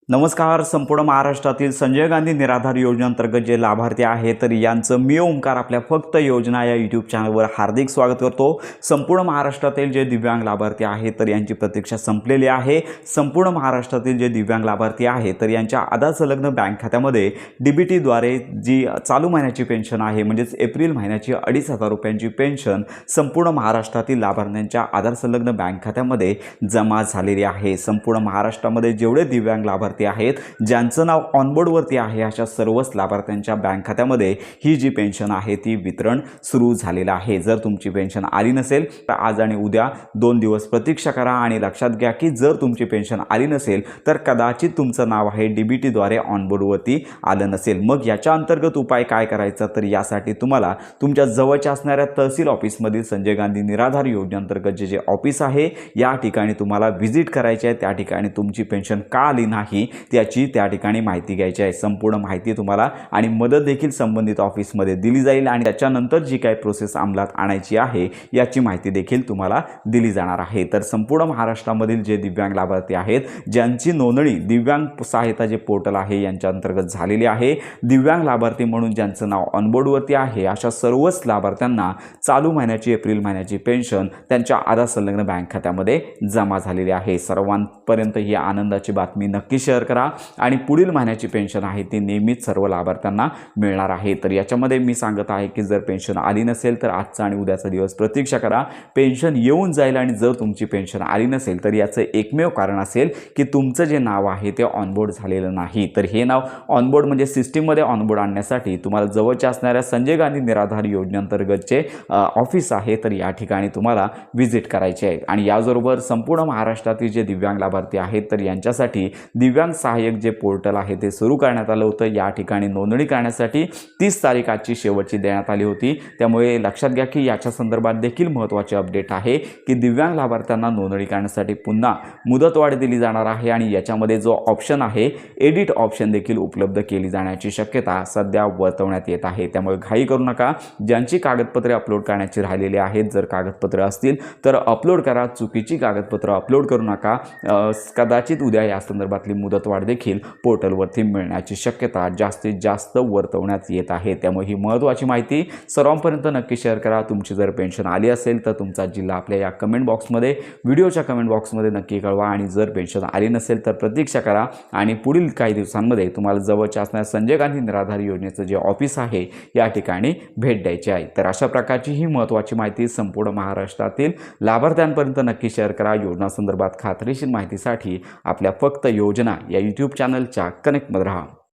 नमस्कार. संपूर्ण महाराष्ट्रातील संजय गांधी निराधार योजनेअंतर्गत जे लाभार्थी आहेत तर यांचं मी ओंकार आपल्या फक्त योजना या यूट्यूब चॅनलवर हार्दिक स्वागत करतो. संपूर्ण महाराष्ट्रातील जे दिव्यांग लाभार्थी आहेत तर यांची प्रतीक्षा संपलेली आहे. संपूर्ण महाराष्ट्रातील जे दिव्यांग लाभार्थी आहेत तर यांच्या आधार संलग्न बँक खात्यामध्ये DBTद्वारे जी चालू महिन्याची पेन्शन आहे म्हणजेच एप्रिल महिन्याची 2,500 रुपयांची पेन्शन संपूर्ण महाराष्ट्रातील लाभार्थ्यांच्या आधार संलग्न बँक खात्यामध्ये जमा झालेली आहे. संपूर्ण महाराष्ट्रामध्ये जेवढे दिव्यांग लाभार्थी आहेत ज्यांचं नाव ऑनबोर्डवरती आहे अशा सर्वच लाभार्थ्यांच्या बँक खात्यामध्ये ही जी पेन्शन आहे ती वितरण सुरू झालेलं आहे. जर तुमची पेन्शन आली नसेल तर आज आणि उद्या 2 दिवस प्रतीक्षा करा आणि लक्षात घ्या की जर तुमची पेन्शन आली नसेल तर कदाचित तुमचं नाव आहे DBTद्वारे ऑनबोर्डवरती आलं नसेल. मग याच्या अंतर्गत उपाय काय करायचा तर यासाठी तुम्हाला तुमच्या जवळच्या असणाऱ्या तहसील ऑफिसमधील संजय गांधी निराधार योजनेअंतर्गत जे ऑफिस आहे या ठिकाणी तुम्हाला व्हिजिट करायचे आहे. त्या ठिकाणी तुमची पेन्शन का आली नाही त्याची त्या ठिकाणी माहिती घ्यायची आहे. संपूर्ण माहिती तुम्हाला आणि मदत देखील संबंधित ऑफिसमध्ये दिली जाईल आणि त्याच्यानंतर जी काही प्रोसेस अंमलात आणायची आहे याची माहिती देखील तुम्हाला दिली जाणार आहे. तर संपूर्ण महाराष्ट्रामधील जे दिव्यांग लाभार्थी आहेत ज्यांची नोंदणी दिव्यांग सहायता जे पोर्टल आहे यांच्या अंतर्गत झालेली आहे, दिव्यांग लाभार्थी म्हणून ज्यांचं नाव ऑनबोर्डवरती आहे अशा सर्वच लाभार्थ्यांना चालू महिन्याची एप्रिल महिन्याची पेन्शन त्यांच्या आधार संलग्न बँक खात्यामध्ये जमा झालेली आहे. सर्वांपर्यंत ही आनंदाची बातमी नक्की शेअर करा आणि पुढील महिन्याची पेन्शन आहे ती नेहमीच सर्व लाभार्थ्यांना मिळणार आहे. तर याच्यामध्ये मी सांगत आहे की जर पेन्शन आली नसेल तर आजचा आणि उद्याचा दिवस प्रतीक्षा करा. पेन्शन येऊन जाईल आणि जर तुमची पेन्शन आली नसेल तर याचं एकमेव कारण असेल की तुमचं जे नाव आहे ते ऑनबोर्ड झालेलं नाही. तर हे नाव ऑनबोर्ड म्हणजे सिस्टीममध्ये ऑनबोर्ड आणण्यासाठी तुम्हाला जवळच्या असणाऱ्या संजय गांधी निराधार योजनेअंतर्गतचे ऑफिस आहे तर या ठिकाणी तुम्हाला व्हिजिट करायचे आहे. आणि याचबरोबर संपूर्ण महाराष्ट्रातील जे दिव्यांग लाभार्थी आहेत तर यांच्यासाठी दिव्यांग सहाय्यक जे पोर्टल आहे ते सुरू करण्यात आलं होतं. या ठिकाणी नोंदणी करण्यासाठी 30 तारीख आजची शेवटची देण्यात आली होती. त्यामुळे लक्षात घ्या की याच्या संदर्भात देखील महत्त्वाचे अपडेट आहे की दिव्यांग लाभार्थ्यांना नोंदणी करण्यासाठी पुन्हा मुदतवाढ दिली जाणार आहे आणि याच्यामध्ये जो ऑप्शन आहे एडिट ऑप्शन देखील उपलब्ध केली जाण्याची शक्यता सध्या वर्तवण्यात येत आहे. त्यामुळे घाई करू नका. ज्यांची कागदपत्रे अपलोड करण्याची राहिलेली आहेत जर कागदपत्रे असतील तर अपलोड करा. चुकीची कागदपत्र अपलोड करू नका. कदाचित उद्या या संदर्भातली मुदतवाढ देखील पोर्टलवरती मिळण्याची शक्यता जास्तीत जास्त वर्तवण्यात येत आहे. त्यामुळे ही महत्त्वाची माहिती सर्वांपर्यंत नक्की शेअर करा. तुमची जर पेन्शन आली असेल तर तुमचा जिल्हा आपल्या या कमेंट बॉक्समध्ये व्हिडिओच्या कमेंट बॉक्समध्ये नक्की कळवा आणि जर पेन्शन आली नसेल तर प्रतीक्षा करा आणि पुढील काही दिवसांमध्ये तुम्हाला जवळच्या असणाऱ्या संजय गांधी निराधार योजनेचं जे ऑफिस आहे या ठिकाणी भेट द्यायची आहे. तर अशा प्रकारची ही महत्त्वाची माहिती संपूर्ण महाराष्ट्रातील लाभार्थ्यांपर्यंत नक्की शेअर करा. योजना संदर्भात खात्रीशीर माहितीसाठी आपल्या फक्त योजना या यूट्यूब चॅनलच्या कनेक्टमध्ये राहा.